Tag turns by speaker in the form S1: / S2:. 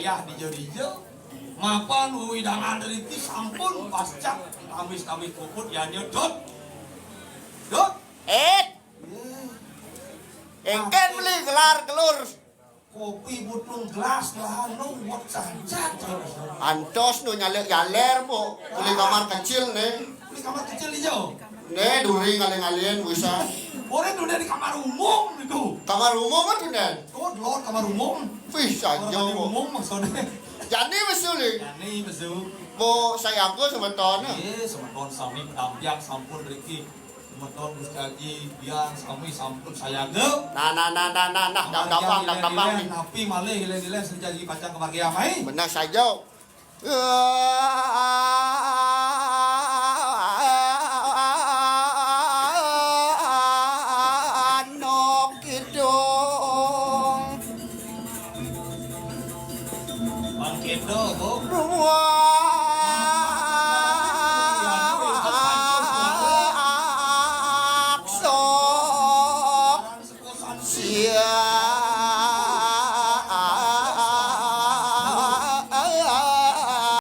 S1: Ya dijo-dijo mapan widangan dari ti sampun pasca tamis-tamis puput ya nyedot dot
S2: Engken beli gelar gelur
S1: kopi butung gelas lah no what saja
S2: antos nu nyalek galer bu beli kamar kecil nih
S1: di kamar kecil hijau
S2: nih duri ngaleng-ngalian bisa
S1: boleh tuh dari kamar umum itu
S2: kamar umum kan tuh nen
S1: oh lord kamar umum
S2: bisa
S1: kamar
S2: jauh
S1: umum maksudnya
S2: jadi besul nih
S1: ya nih betul
S2: bu saya aku sebetulnya
S1: semeton sami pedampiang sampun riki semeton guskaji biang sami sampun saya ge
S2: nah gampang
S1: tapi malih hilang-hilang sejagi pacang kebahagiaan mai
S2: benar saja Nok kidung
S1: Bang Kendo, Bu.
S2: ruang